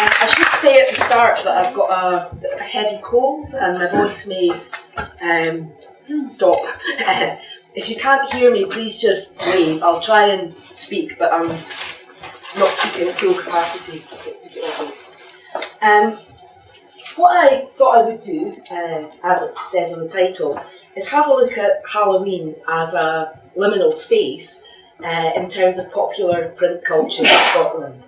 I should say at the start that I've got a bit of a heavy cold and my voice may stop. If you can't hear me, please just wave. I'll try and speak, but I'm not speaking at full capacity. What I thought I would do, as it says on the title, is have a look at Halloween as a liminal space in terms of popular print culture in Scotland,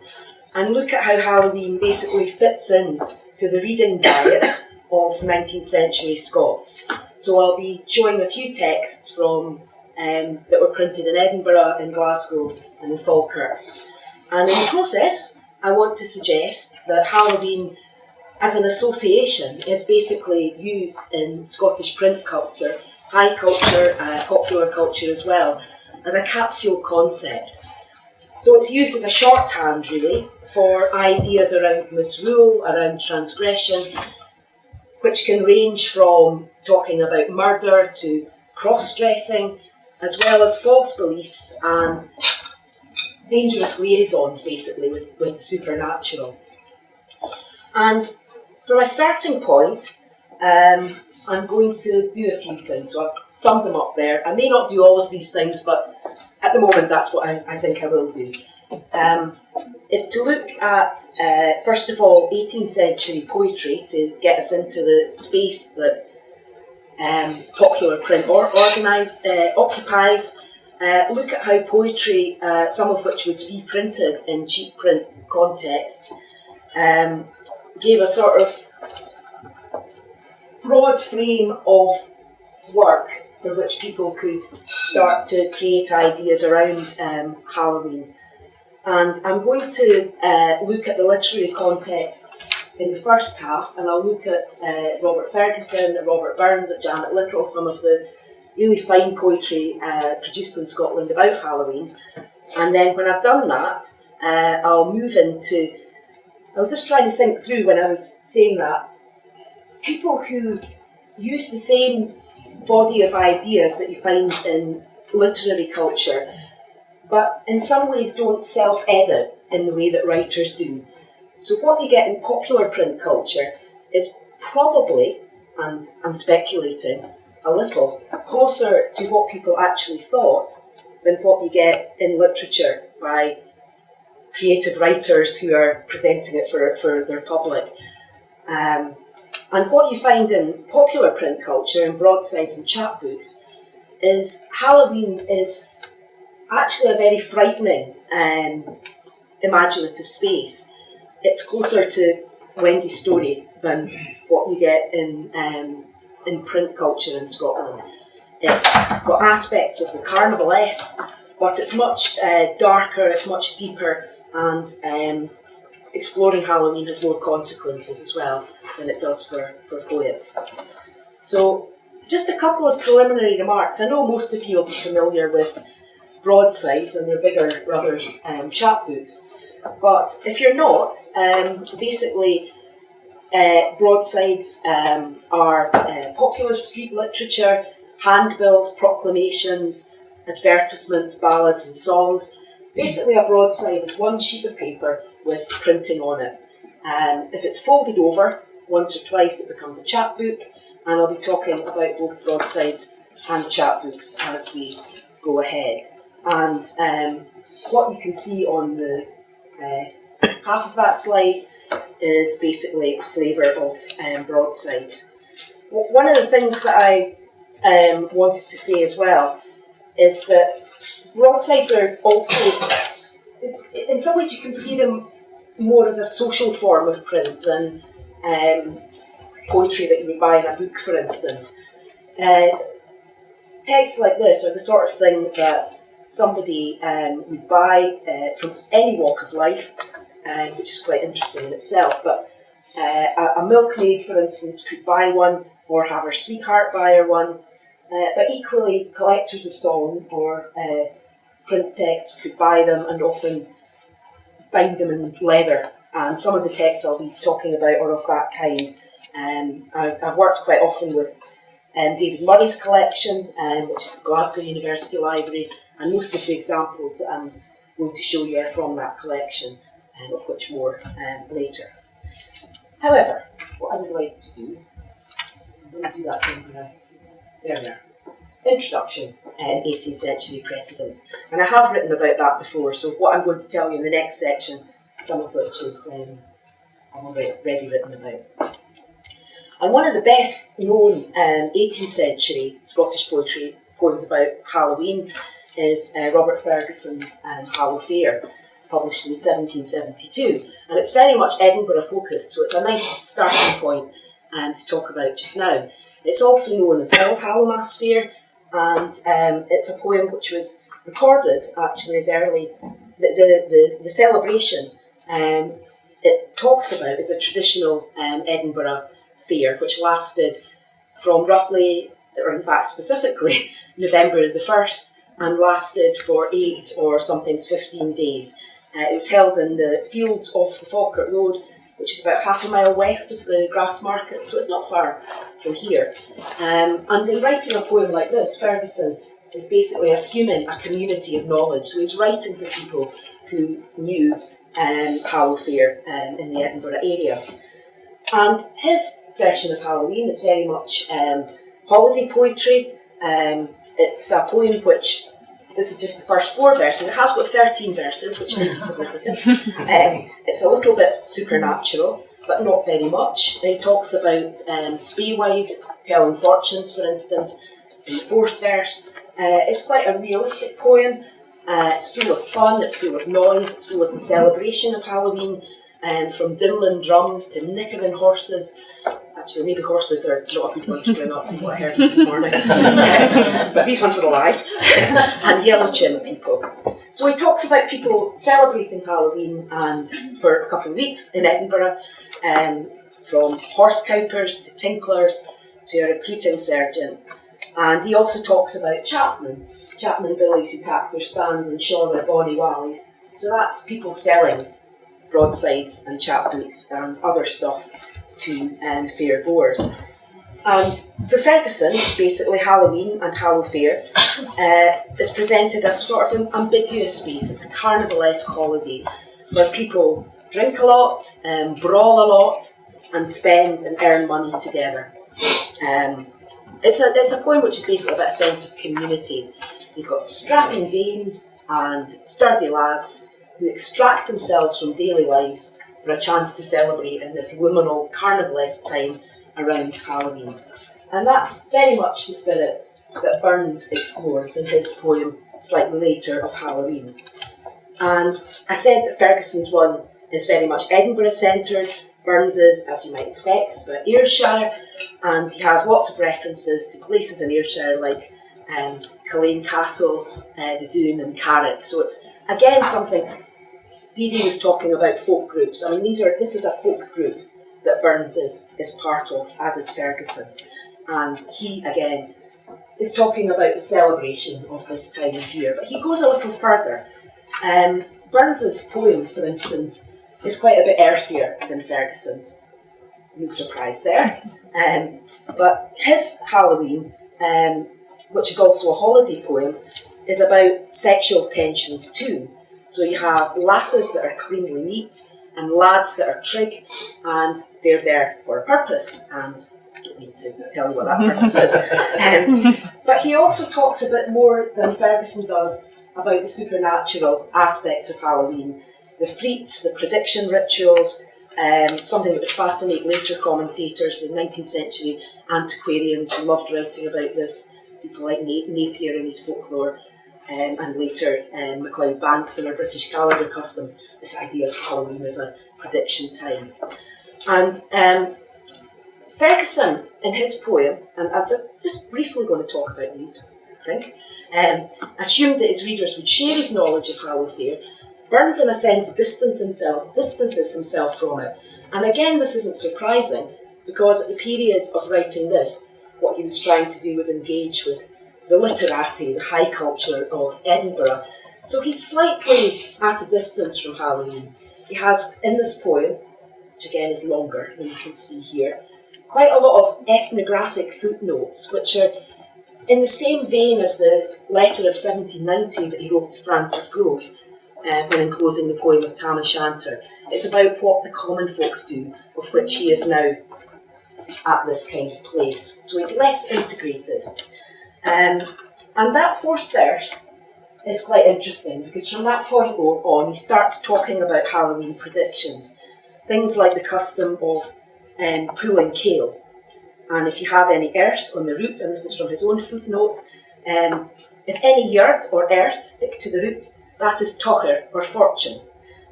and look at how Halloween basically fits in to the reading diet of 19th century Scots. So I'll be showing a few texts from that were printed in Edinburgh, in Glasgow and in Falkirk. And in the process, I want to suggest that Halloween as an association is basically used in Scottish print culture, high culture, popular culture as well, as a capsule concept. So it's used as a shorthand really for ideas around misrule, around transgression, which can range from talking about murder to cross-dressing, as well as false beliefs and dangerous liaisons basically with the supernatural. And for my starting point, I'm going to do a few things. So I've summed them up there. I may not do all of these things, but at the moment that's what I think I will do. Is to look at, first of all, 18th century poetry to get us into the space that popular print occupies. Look at how poetry, some of which was reprinted in cheap print contexts, gave a sort of broad frame of work for which people could start to create ideas around Halloween. And I'm going to look at the literary context in the first half, and I'll look at Robert Ferguson, at Robert Burns, at Janet Little, some of the really fine poetry produced in Scotland about Halloween. And then when I've done that, I'll move into, I was just trying to think through when I was saying that, people who use the same body of ideas that you find in literary culture, but in some ways don't self-edit in the way that writers do. So what you get in popular print culture is probably, and I'm speculating, a little closer to what people actually thought than what you get in literature by creative writers who are presenting it for their public. And what you find in popular print culture, in broadsides and chapbooks, is Halloween is actually a very frightening imaginative space. It's closer to Wendy's story than what you get in print culture in Scotland. It's got aspects of the carnivalesque, but it's much darker, it's much deeper, and exploring Halloween has more consequences as well than it does for poets. So just a couple of preliminary remarks. I know most of you will be familiar with Broadsides and their bigger brothers chapbooks, but if you're not, basically Broadsides are popular street literature, handbills, proclamations, advertisements, ballads and songs. Basically a broadside is one sheet of paper with printing on it. If it's folded over once or twice, it becomes a chapbook, and I'll be talking about both broadsides and chapbooks as we go ahead. And what you can see on the half of that slide is basically a flavour of broadsides. One of the things that I wanted to say as well is that broadsides are also, in some ways you can see them more as a social form of print than poetry that you would buy in a book, for instance. Texts like this are the sort of thing that somebody would buy from any walk of life, which is quite interesting in itself. But a milkmaid, for instance, could buy one or have her sweetheart buy her one. But equally, collectors of song or print texts could buy them and often bind them in leather. And some of the texts I'll be talking about are of that kind. I've worked quite often with David Murray's collection, which is the Glasgow University Library, and most of the examples that I'm going to show you are from that collection, of which more later. However, what I would like to do, I'm going to do that thing now. There we are. Introduction, 18th century precedents. And I have written about that before, so what I'm going to tell you in the next section, some of which is I've already written about. And one of the best known 18th century Scottish poetry poems about Halloween is Robert Ferguson's Hallow Fair, published in 1772. And it's very much Edinburgh focused, so it's a nice starting point to talk about just now. It's also known as All Hallowmass Fair, and it's a poem which was recorded actually as early, the celebration it talks about is a traditional Edinburgh fair which lasted from roughly, or in fact specifically, November the 1st and lasted for 8 or sometimes 15 days. It was held in the fields off the Falkirk Road, which is about half a mile west of the Grass Market, so it's not far from here. And in writing a poem like this, Ferguson is basically assuming a community of knowledge. So he's writing for people who knew Hallow Fair in the Edinburgh area. And his version of Halloween is very much holiday poetry. It's a poem which, this is just the first 4 verses, it has got 13 verses, which may be significant. It's a little bit supernatural, but not very much. He talks about spaewives telling fortunes, for instance, in the 4th verse. It's quite a realistic poem. It's full of fun, it's full of noise, it's full of the celebration of Halloween, from diddling drums to nickering horses. Actually, maybe horses are not a good one to bring up, from what I heard this morning. But these ones were alive. And yellow chin people. So he talks about people celebrating Halloween and for a couple of weeks in Edinburgh, from horse cowpers to tinklers to a recruiting sergeant. And he also talks about chapmen billies who tap their stands and shaw their bonny wallies. So that's people selling broadsides and chapbooks and other stuff to fair goers. And for Ferguson, basically Halloween and Hallow Fair is presented as sort of an ambiguous space. It's a carnivalesque holiday where people drink a lot, brawl a lot, and spend and earn money together. It's a poem which is basically about a sense of community. You've got strapping dames and sturdy lads who extract themselves from daily lives for a chance to celebrate in this liminal, carnivalesque time around Halloween. And that's very much the spirit that Burns explores in his poem slightly later of Halloween. And I said that Ferguson's one is very much Edinburgh-centred. Burns's, as you might expect, is about Ayrshire, and he has lots of references to places in Ayrshire like Culzean Castle, the Doon and Carrick. So it's, again, something. Dee was talking about folk groups. I mean, this is a folk group that Burns is part of, as is Ferguson. And he, again, is talking about the celebration of this time of year. But he goes a little further. Burns's poem, for instance, is quite a bit earthier than Ferguson's. No surprise there. But his Halloween, which is also a holiday poem, is about sexual tensions too. So you have lasses that are cleanly neat and lads that are trig, and they're there for a purpose. And I don't need to tell you what that purpose is. But he also talks a bit more than Ferguson does about the supernatural aspects of Halloween. The freaks, the prediction rituals, something that would fascinate later commentators, the 19th century antiquarians who loved writing about this, people like Napier in his folklore, and later MacLeod Banks in our British calendar customs, this idea of Halloween as a prediction time. And Ferguson, in his poem, and I'm just briefly going to talk about these, I think, assumed that his readers would share his knowledge of Hallow Fair. Burns, in a sense, distances himself from it. And again, this isn't surprising, because at the period of writing this, what he was trying to do was engage with the literati, the high culture of Edinburgh. So he's slightly at a distance from Halloween. He has, in this poem, which again is longer than you can see here, quite a lot of ethnographic footnotes, which are in the same vein as the letter of 1790 that he wrote to Francis Grose. when enclosing the poem of Tam O'Shanter. It's about what the common folks do, of which he is now at this kind of place. So he's less integrated. And that fourth verse is quite interesting, because from that point on he starts talking about Halloween predictions. Things like the custom of pulling kale. And if you have any earth on the root, and this is from his own footnote, if any yerd or earth stick to the root, that is tocher or fortune.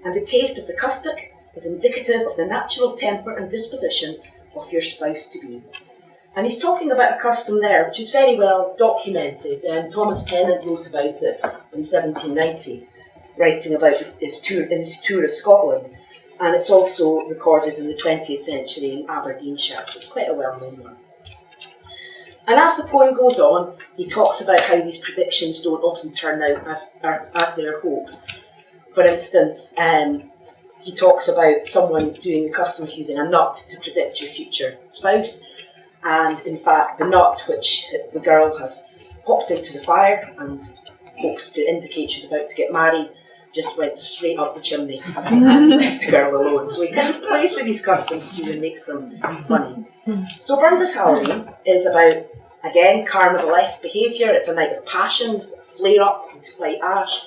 And the taste of the custic is indicative of the natural temper and disposition of your spouse to be. And he's talking about a custom there, which is very well documented. Thomas Pennant wrote about it in 1790, writing about his tour of Scotland. And it's also recorded in the 20th century in Aberdeenshire, so it's quite a well-known one. And as the poem goes on, he talks about how these predictions don't often turn out as they are hoped. For instance, he talks about someone doing the custom of using a nut to predict your future spouse, and in fact the nut which the girl has popped into the fire and hopes to indicate she's about to get married just went straight up the chimney and left the girl alone. So he kind of plays with these customs too and makes them funny. So Burns' Halloween is about, again, carnivalesque behaviour. It's a night of passions that flare up into white ash.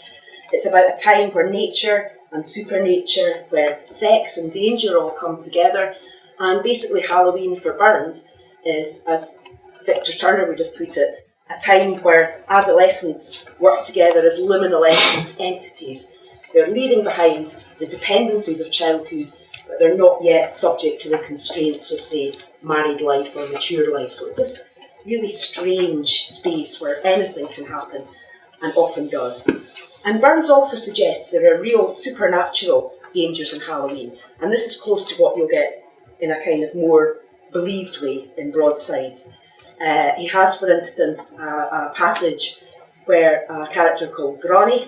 It's about a time where nature and supernature, where sex and danger all come together. And basically Halloween for Burns is, as Victor Turner would have put it, a time where adolescents work together as liminal entities. They're leaving behind the dependencies of childhood, but they're not yet subject to the constraints of, say, married life or mature life. So it's this really strange space where anything can happen, and often does. And Burns also suggests there are real supernatural dangers in Halloween, and this is close to what you'll get in a kind of more believed way in Broadsides. He has, for instance, a passage where a character called Granny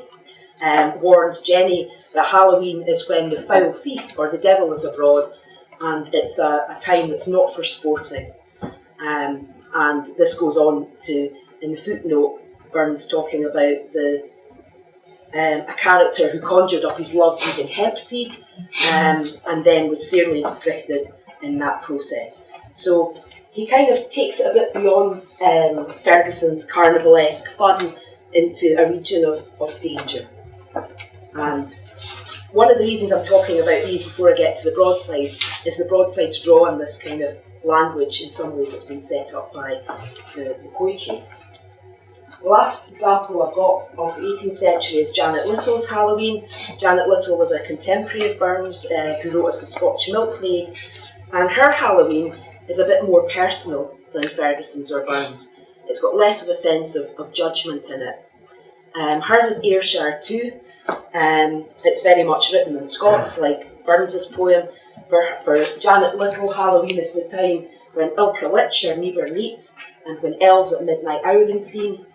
warns Jenny that Halloween is when the foul thief or the devil is abroad, and it's a time that's not for sporting. And this goes on to, in the footnote, Burns talking about a character who conjured up his love using hemp seed, and then was severely afflicted in that process. So he kind of takes it a bit beyond Ferguson's carnivalesque fun into a region of danger. And one of the reasons I'm talking about these before I get to the Broadsides is the Broadsides draw on this kind of language in some ways that's been set up by the poetry. The last example I've got of the 18th century is Janet Little's Halloween. Janet Little was a contemporary of Burns who wrote as the Scotch Milkmaid, and her Halloween is a bit more personal than Ferguson's or Burns. It's got less of a sense of judgment in it. Hers is Ayrshire too. It's very much written in Scots, like Burns's poem. For Janet Little, Halloween is the time when ilka witch her neighbour meets, and when elves at midnight owling seen,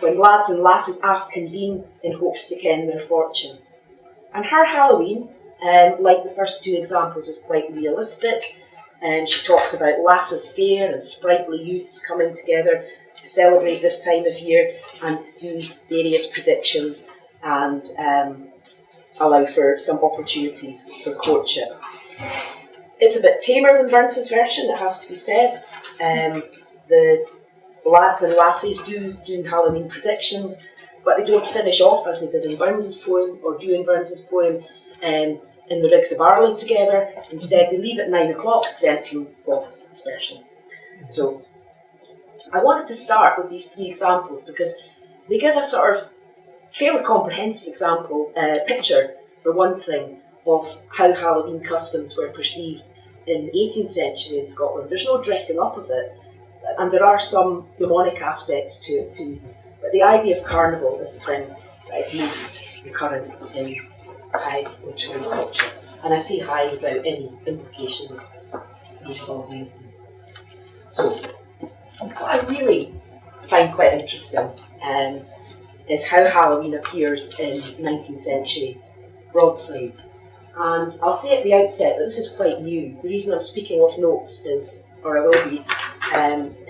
when lads and lasses aft convene in hopes to ken their fortune. And her Halloween, like the first two examples, is quite realistic. She talks about lasses fair and sprightly youths coming together to celebrate this time of year and to do various predictions and allow for some opportunities for courtship. It's a bit tamer than Burns's version, it has to be said. The lads and lassies do Halloween predictions, but they don't finish off as they did in Burns's poem, or do in Burns's poem, in the Rigs of Arley together. Instead, they leave at 9 o'clock, exempt from false aspersion. So, I wanted to start with these three examples because they give a sort of fairly comprehensive picture, for one thing, of how Halloween customs were perceived in the 18th century in Scotland. There's no dressing up of it, and there are some demonic aspects to it too, but the idea of carnival is the thing that is most recurrent in high literary culture, and I say high without any implication of anything. So, what I really find quite interesting is how Halloween appears in 19th century Broadsides. And I'll say at the outset that this is quite new. The reason I'm speaking off notes is, or I will be,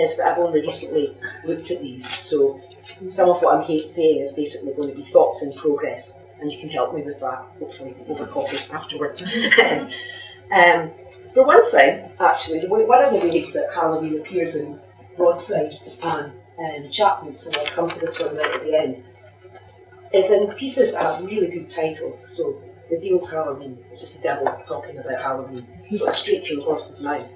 is that I've only recently looked at these. So some of what I'm saying is basically going to be thoughts in progress and you can help me with that, hopefully over coffee afterwards. For one thing, actually, one of the ways that Halloween appears in Broadsides and chapbooks, and I'll come to this one right at the end, is in pieces that have really good titles. So The Deal's Halloween, it's just the devil talking about Halloween, so it's straight from the horse's mouth.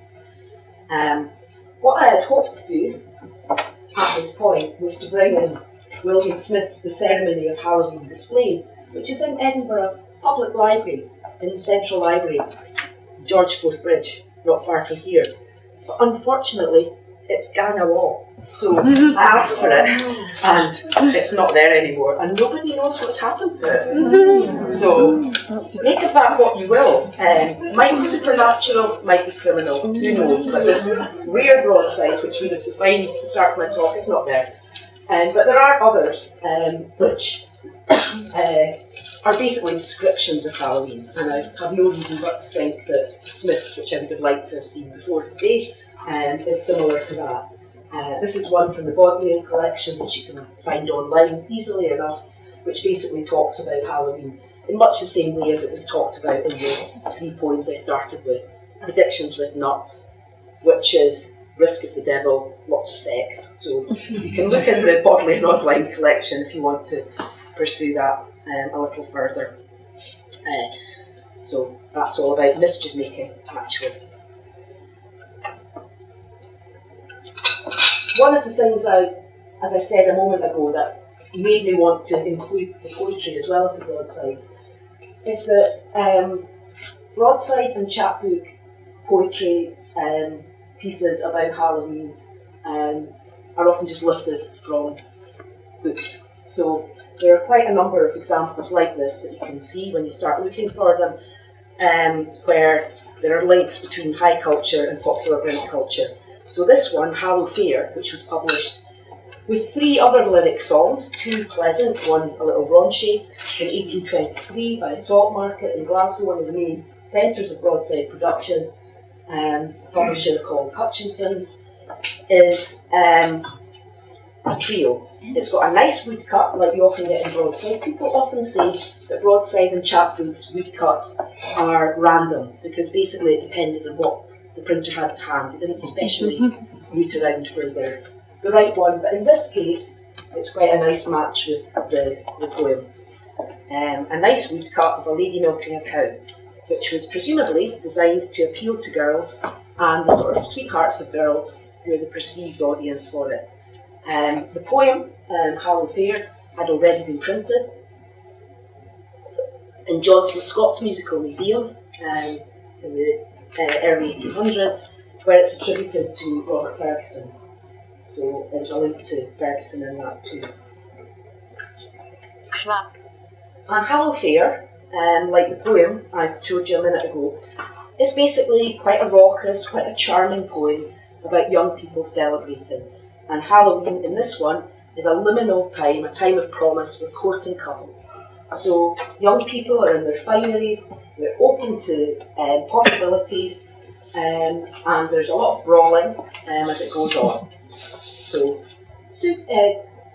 What I had hoped to do at this point was to bring in William Smith's The Ceremony of Halloween Displayed, which is in Edinburgh Public Library, in the Central Library, George Forth Bridge, not far from here. But unfortunately, it's gone away. So I asked for it, and it's not there anymore, and nobody knows what's happened to it. So make of that what you will. Might be supernatural, might be criminal, who knows? But this rare broadside, which we'd have defined at the start of my talk, is not there. But there are others which are basically descriptions of Halloween, and I have no reason but to think that Smith's, which I would have liked to have seen before today, is similar to that. This is one from the Bodleian collection, which you can find online easily enough, which basically talks about Halloween in much the same way as it was talked about in the 3 poems I started with. Predictions with nuts, witches, risk of the devil, lots of sex. So you can look in the Bodleian online collection if you want to pursue that a little further. So that's all about mischief making, actually. One of the things as I said a moment ago, that made me want to include the poetry as well as the broadsides, is that broadside and chapbook poetry pieces about Halloween are often just lifted from books. So there are quite a number of examples like this that you can see when you start looking for them, where there are links between high culture and popular print culture. So this one, Hallow Fair, which was published with 3 other lyric songs, 2 pleasant, 1 a little raunchy, in 1823 by Salt Market in Glasgow, one of the main centres of broadside production, a publisher called Hutchinson's, is a trio. It's got a nice woodcut, like you often get in broadsides. People often say that broadside and chapbooks woodcuts are random, because basically it depended on what the printer had to hand. They didn't specially root around for the right one, but in this case it's quite a nice match with the poem. A nice woodcut of a lady milking a cow, which was presumably designed to appeal to girls and the sort of sweethearts of girls who are the perceived audience for it. The poem, Hallow Fair, had already been printed in Johnson Scott's Musical Museum in the early 1800s, where it's attributed to Robert Ferguson. So there's a link to Ferguson in that too. And Hallow Fair, like the poem I showed you a minute ago, is basically quite a raucous, quite a charming poem about young people celebrating. And Halloween in this one is a liminal time, a time of promise for courting couples. So young people are in their fineries, they're open to possibilities, and there's a lot of brawling as it goes on. So,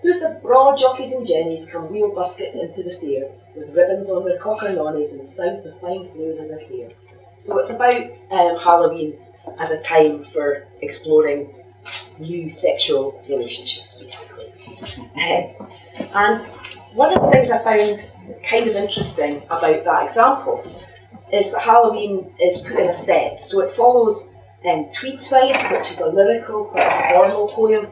booth of braw jockeys and jennies come wheel busket into the fair, with ribbons on their cockernonies and south of fine fluid in their hair. So it's about Halloween as a time for exploring new sexual relationships, basically. And one of the things I found kind of interesting about that example is that Halloween is put in a set. So it follows Tweedside, which is a lyrical, quite a formal poem,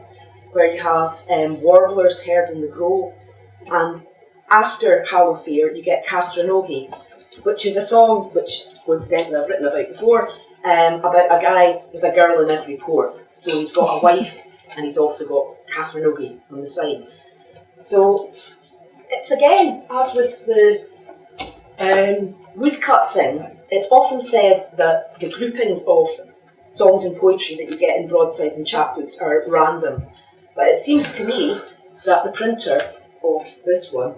where you have warblers heard in the grove. And after Hallow Fair, you get Catherine Ogie, which is a song which, coincidentally, I've written about before, about a guy with a girl in every port. So he's got a wife, and he's also got Catherine Ogie on the side. So it's again, as with the woodcut thing, it's often said that the groupings of songs and poetry that you get in broadsides and chapbooks are random. But it seems to me that the printer of this one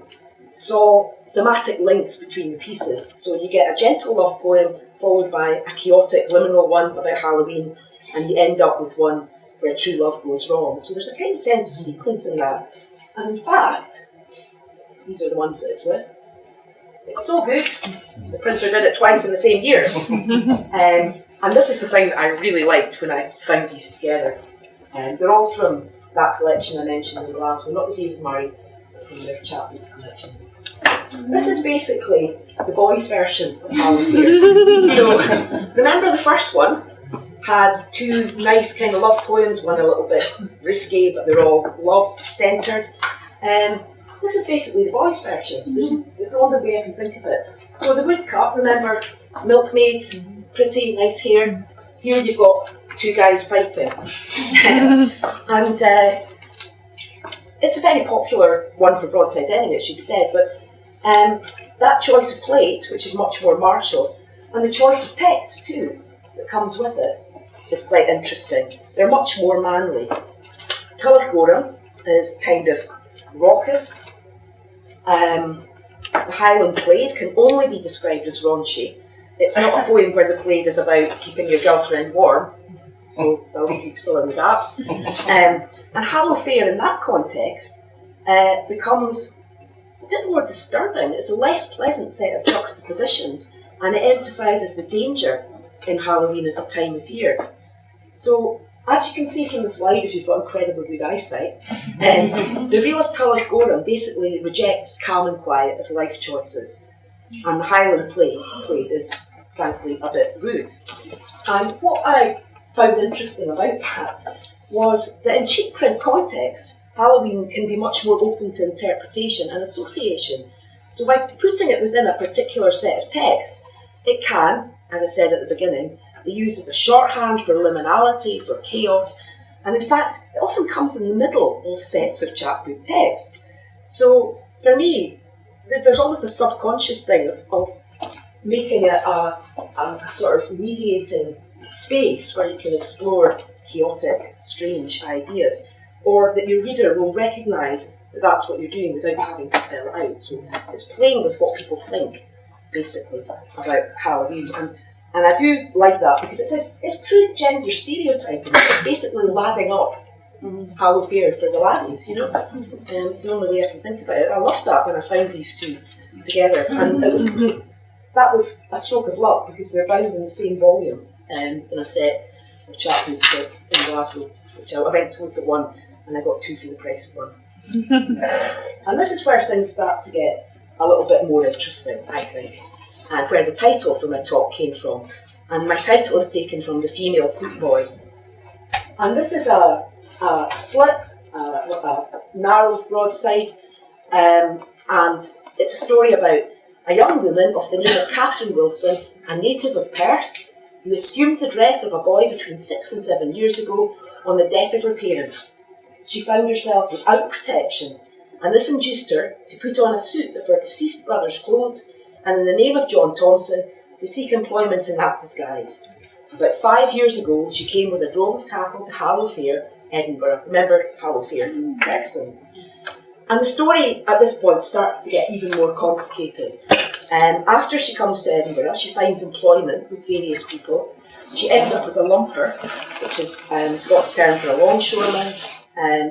saw thematic links between the pieces. So you get a gentle love poem followed by a chaotic liminal one about Halloween, and you end up with one where true love goes wrong. So there's a kind of sense of sequence in that. And in fact, these are the ones that it's with. It's so good, the printer did it twice in the same year. And this is the thing that I really liked when I found these together. They're all from that collection I mentioned in Glasgow, not the David Murray, but from their Chapman's collection. This is basically the boys' version of Halloween. So, remember the first one had two nice kind of love poems, one a little bit risque, but they're all love-centred. This is basically the boys' version. There's the only way I can think of it. So the woodcut, remember, milkmaid, pretty, nice hair. Here you've got two guys fighting. And it's a very popular one for Broadsides anyway, it should be said, but that choice of plate, which is much more martial, and the choice of text too, that comes with it, is quite interesting. They're much more manly. Tulloch Gorham is kind of raucous. The Highland Plaid can only be described as raunchy. It's not a poem where the plaid is about keeping your girlfriend warm, so I'll leave you to fill in the gaps. And Hallow Fair in that context becomes a bit more disturbing. It's a less pleasant set of juxtapositions, and it emphasises the danger in Halloween as a time of year. So, as you can see from the slide, if you've got incredibly good eyesight, the Reel of Tulloch Gorham basically rejects calm and quiet as life choices, and the Highland Plaid is frankly a bit rude. And what I found interesting about that was that in cheap print context, Halloween can be much more open to interpretation and association. So by putting it within a particular set of text, it can, as I said at the beginning, be used as a shorthand for liminality, for chaos, and in fact, it often comes in the middle of sets of chapbook text. So for me, there's almost a subconscious thing of making it a sort of mediating space where you can explore chaotic, strange ideas, or that your reader will recognise that that's what you're doing without having to spell it out. So it's playing with what people think, basically, about Halloween. And I do like that because it's crude gender stereotyping. It's basically ladding up Hallow Fair for the laddies, you know? It's the only way I can think about it. I loved that when I found these two together. And that was a stroke of luck because they're bound in the same volume in a set of chapbooks in Glasgow, which I went to look at one and I got two for the price of one. And this is where things start to get a little bit more interesting, I think, and where the title for my talk came from. And my title is taken from The Female Footboy. And this is a slip, a narrow broadside, and it's a story about a young woman of the name of Catherine Wilson, a native of Perth, who assumed the dress of a boy between 6 and 7 years ago on the death of her parents. She found herself without protection, and this induced her to put on a suit of her deceased brother's clothes and, in the name of John Thompson, to seek employment in that disguise. About 5 years ago, she came with a drove of cattle to Hallow Fair, Edinburgh. Remember Hallow Fair from Ferguson. And the story at this point starts to get even more complicated. After she comes to Edinburgh, she finds employment with various people. She ends up as a lumper, which is Scots term for a longshoreman,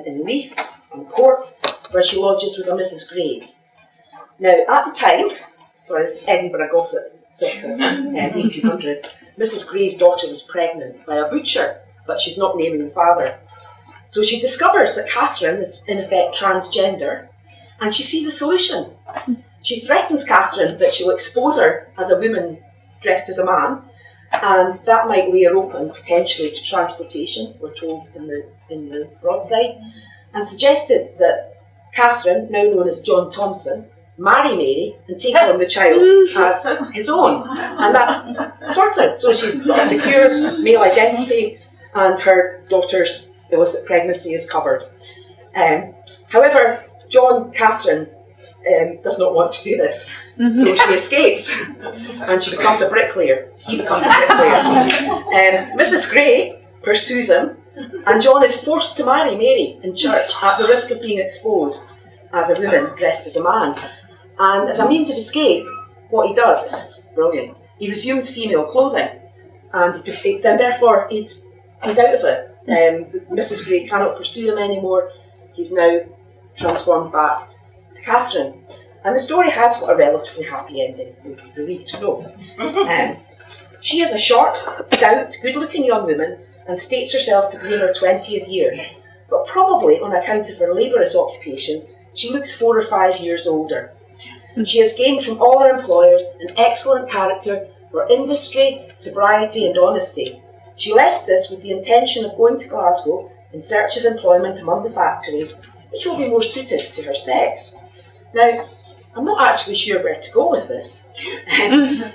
in Leith, on Port, where she lodges with a Mrs. Gray. Now, at the time, this is Edinburgh gossip, circa 1800, Mrs. Gray's daughter was pregnant by a butcher, but she's not naming the father. So she discovers that Catherine is in effect transgender, and she sees a solution. She threatens Catherine that she'll expose her as a woman dressed as a man, and that might lay her open potentially to transportation, we're told in the broadside, and suggested that Catherine, now known as John Thompson, marry Mary and take on the child as his own. And that's sorted. So she's got a secure male identity and her daughter's illicit pregnancy is covered. However, Catherine does not want to do this. So she escapes and she becomes a bricklayer. He becomes a bricklayer. Mrs. Gray pursues him and John is forced to marry Mary in church at the risk of being exposed as a woman dressed as a man. And as a means of escape, what he does is brilliant. He resumes female clothing, and then therefore he's out of it. Mrs. Gray cannot pursue him anymore. He's now transformed back to Catherine. And the story has got a relatively happy ending, you'll be relieved to know. She is a short, stout, good-looking young woman and states herself to be in her 20th year. But probably on account of her laborious occupation, she looks 4 or 5 years older. She has gained from all her employers an excellent character for industry, sobriety and honesty. She left this with the intention of going to Glasgow in search of employment among the factories, which will be more suited to her sex. Now, I'm not actually sure where to go with this,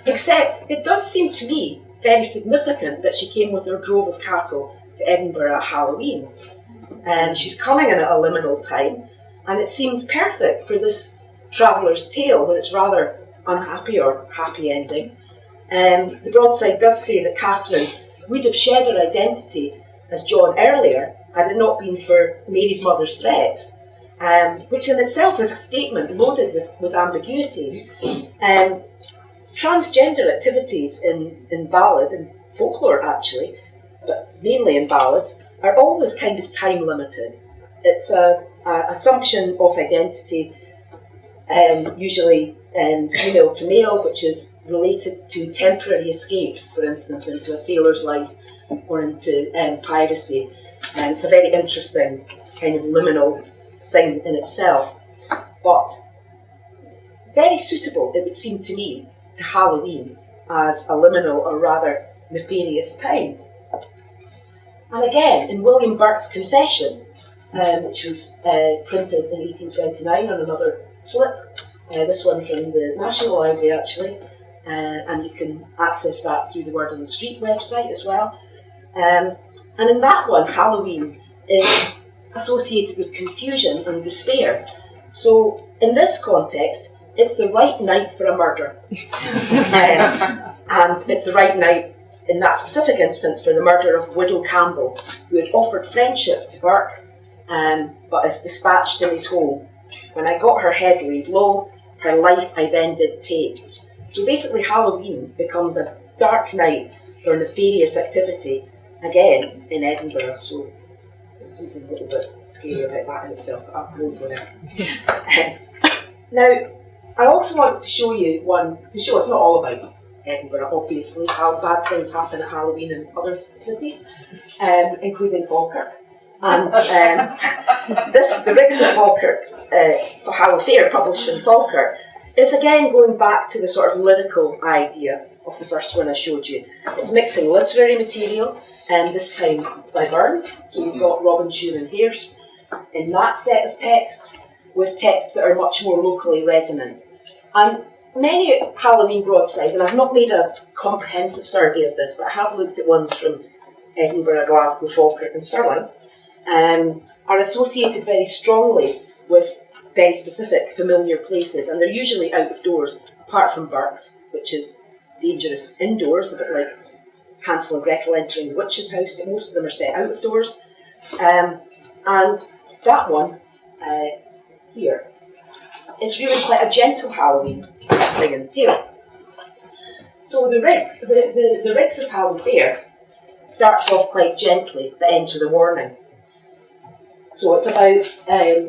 except it does seem to me very significant that she came with her drove of cattle to Edinburgh at Halloween. She's coming in at a liminal time, and it seems perfect for this traveller's tale when it's rather unhappy or happy ending. The broadside does say that Catherine would have shed her identity as John earlier had it not been for Mary's mother's threats, which in itself is a statement loaded with ambiguities. Transgender activities in ballad and folklore actually, but mainly in ballads, are always kind of time limited. It's a assumption of identity, usually female to male, which is related to temporary escapes, for instance, into a sailor's life or into piracy. It's a very interesting kind of liminal thing in itself, but very suitable, it would seem to me, to Halloween as a liminal or rather nefarious time. And again, in William Burke's Confession, which was printed in 1829 on another slip, this one from the National Library actually, and you can access that through the Word on the Street website as well. And in that one, Halloween is associated with confusion and despair. So in this context, it's the right night for a murder. And it's the right night in that specific instance for the murder of Widow Campbell, who had offered friendship to Burke, but is dispatched in his home. When I got her head laid low, her life I then did take. So basically Halloween becomes a dark night for nefarious activity, again in Edinburgh, so there's something a little bit scary about that in itself, but I won't go there. Now, I also want to show you it's not all about Edinburgh, obviously, how bad things happen at Halloween in other cities, including Falkirk. And the Rigs of Falkirk, for How Fair, published in Falkirk, is again going back to the sort of lyrical idea of the first one I showed you. It's mixing literary material, this time by Burns, so you've got Robin Shure and Hairst in that set of texts, with texts that are much more locally resonant. And many Halloween broadsides, and I've not made a comprehensive survey of this, but I have looked at ones from Edinburgh, Glasgow, Falkirk and Stirling, are associated very strongly with very specific familiar places, and they're usually out of doors, apart from Burke's, which is dangerous indoors, a bit like Hansel and Gretel entering the witch's house, but most of them are set out of doors. And that one here is really quite a gentle Halloween sting in the tail. So the Rigs of How Fair starts off quite gently, but ends with a warning. So it's about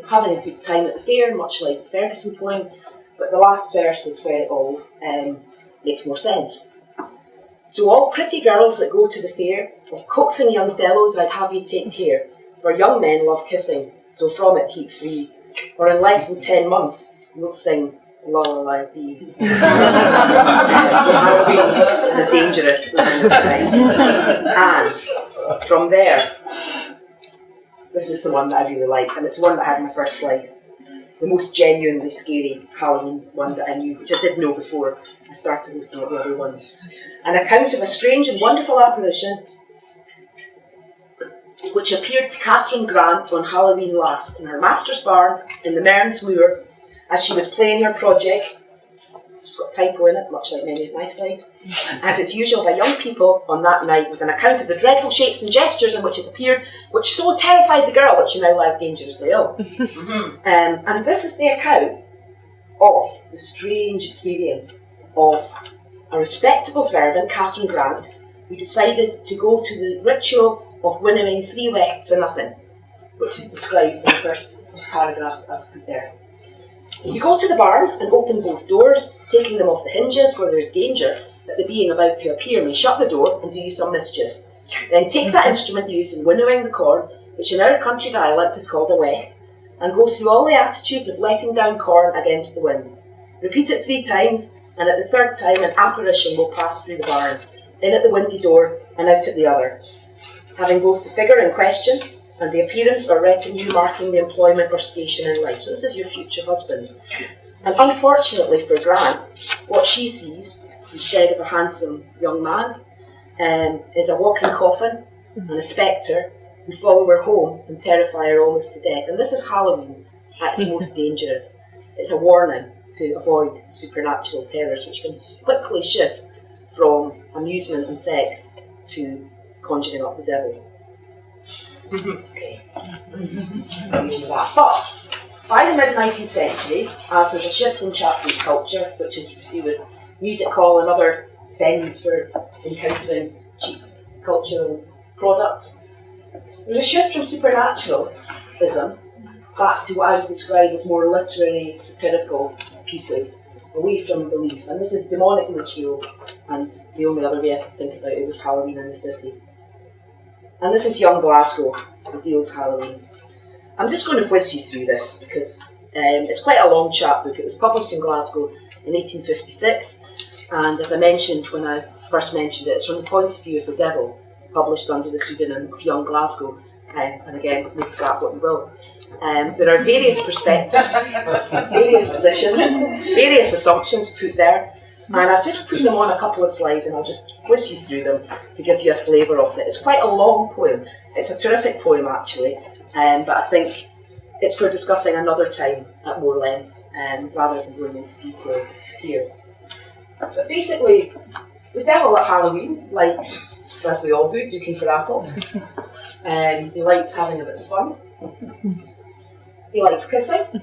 having a good time at the fair, much like Ferguson Point, but the last verse is where it all makes more sense. So all pretty girls that go to the fair, of coaxing young fellows I'd have you take care, for young men love kissing, so from it keep free, or in less than 10 months you'll sing lullaby. Halloween is a dangerous time. And from there, this is the one that I really like, and it's the one that I had in my first slide. The most genuinely scary Halloween one that I knew, which I did know before I started looking at the other ones. An account of a strange and wonderful apparition which appeared to Catherine Grant on Halloween last in her master's barn in the Mearns Moor as she was playing her project. It's got a typo in it, much like many of my slides, as is usual by young people on that night, with an account of the dreadful shapes and gestures in which it appeared, which so terrified the girl that she now lies dangerously ill. And this is the account of the strange experience of a respectable servant, Catherine Grant, who decided to go to the ritual of winnowing 3 weths of nothing, which is described in the first paragraph I've put there. You go to the barn and open both doors, taking them off the hinges, for there is danger that the being about to appear may shut the door and do you some mischief. Then take that instrument used in winnowing the corn, which in our country dialect is called a weth, and go through all the attitudes of letting down corn against the wind. Repeat it 3 times, and at the 3rd time an apparition will pass through the barn, in at the windy door and out at the other, having both the figure in question and the appearance or retinue marking the employment or station in life. So this is your future husband. And unfortunately for Gran, what she sees, instead of a handsome young man, is a walking coffin and a spectre who follow her home and terrify her almost to death. And this is Halloween at its most dangerous. It's a warning to avoid supernatural terrors, which can quickly shift from amusement and sex to conjuring up the devil. Okay. But by the mid-19th century, as there's a shift in chapters culture, which is to do with music hall and other venues for encountering cheap cultural products, there's a shift from supernaturalism back to what I would describe as more literary, satirical pieces, away from belief. And this is demonic misrule, and the only other way I could think about it was Halloween in the City. And this is Young Glasgow, the Deal's Halloween. I'm just going to whiz you through this because it's quite a long chapbook. It was published in Glasgow in 1856, and as I mentioned when I first mentioned it, it's from the point of view of the devil, published under the pseudonym of Young Glasgow. And again, make of that what you will. There are various perspectives, various positions, various assumptions put there, and I've just put them on a couple of slides and I'll just whiz you through them to give you a flavour of it. It's quite a long poem. It's a terrific poem actually, but I think it's for discussing another time at more length rather than going into detail here. But basically, the devil at Halloween likes, as we all do, duking for apples. He likes having a bit of fun. He likes kissing.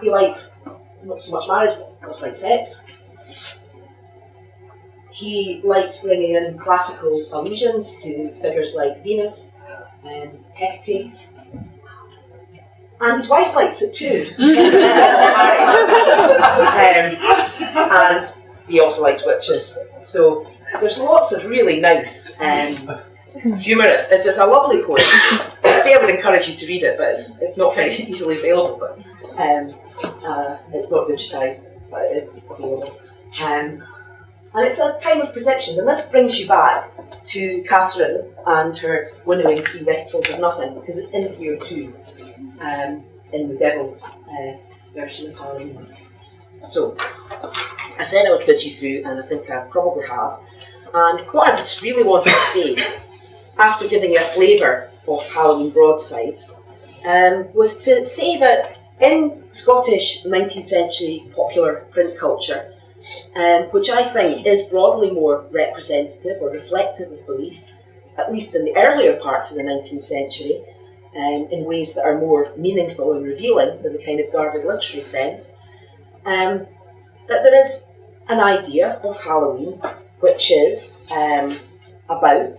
He likes not so much marriage, but just like sex. He likes bringing in classical allusions to figures like Venus, Hecate, and his wife likes it too. And he also likes witches. So there's lots of really nice, humorous. It's a lovely poem. I'd say I would encourage you to read it, but it's not very easily available. But it's not digitised, but it is available. And it's a time of predictions, and this brings you back to Catherine and her winnowing 3 wechtels of nothing, because it's in here too, in the Devil's version of Halloween. So, I said I would quiz you through, and I think I probably have. And what I just really wanted to say, after giving you a flavour of Halloween Broadsides, was to say that in Scottish 19th century popular print culture, which I think is broadly more representative or reflective of belief, at least in the earlier parts of the 19th century, in ways that are more meaningful and revealing than the kind of guarded literary sense, that there is an idea of Halloween which is about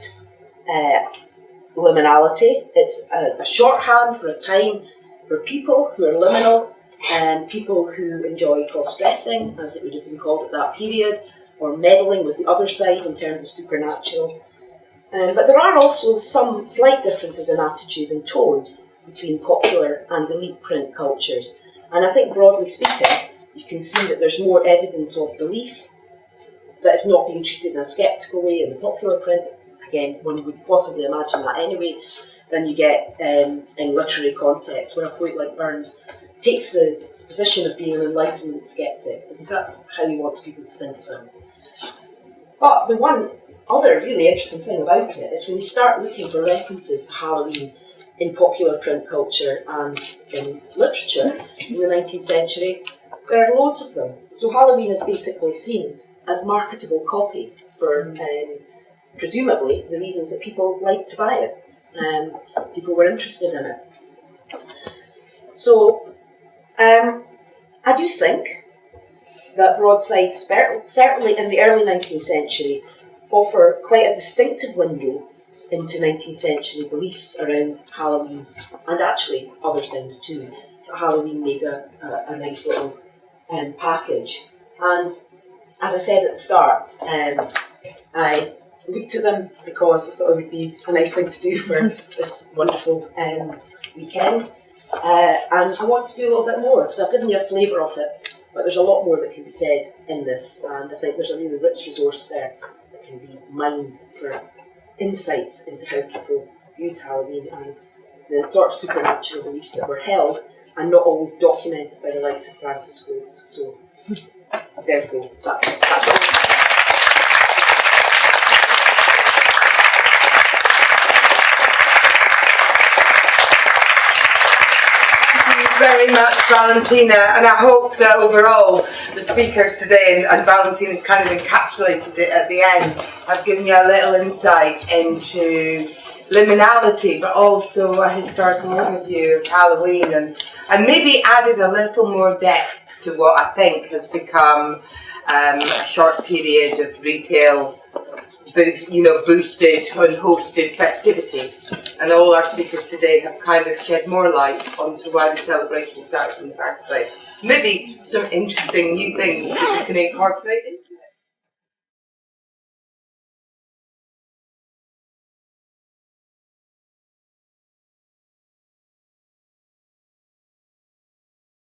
liminality. It's a shorthand for a time for people who are liminal, people who enjoy cross-dressing, as it would have been called at that period, or meddling with the other side in terms of supernatural. But there are also some slight differences in attitude and tone between popular and elite print cultures. And I think, broadly speaking, you can see that there's more evidence of belief, that it's not being treated in a sceptical way in the popular print. Again, one would possibly imagine that anyway, than you get in literary context, where a poet like Burns takes the position of being an Enlightenment sceptic, because that's how he wants people to think of him. But the one other really interesting thing about it is when you start looking for references to Halloween in popular print culture and in literature in the 19th century, there are loads of them. So Halloween is basically seen as marketable copy for presumably the reasons that people like to buy it. People were interested in it. So I do think that Broadsides, certainly in the early 19th century, offer quite a distinctive window into 19th century beliefs around Halloween, and actually other things too. Halloween made a nice little package. And as I said at the start, I looked at them because I thought it would be a nice thing to do for this wonderful weekend. And I want to do a little bit more because I've given you a flavour of it, but there's a lot more that can be said in this, and I think there's a really rich resource there that can be mined for insights into how people viewed Halloween and the sort of supernatural beliefs that were held and not always documented by the likes of Francis Rhodes. So there we go. That's what very much, Valentina, and I hope that overall the speakers today, and Valentina's kind of encapsulated it at the end, have given you a little insight into liminality, but also a historical overview of Halloween, and maybe added a little more depth to what I think has become a short period of retail, boosted and hosted festivity. And all our speakers today have kind of shed more light onto why the celebration starts in the first place. Maybe some interesting new things that we can incorporate in.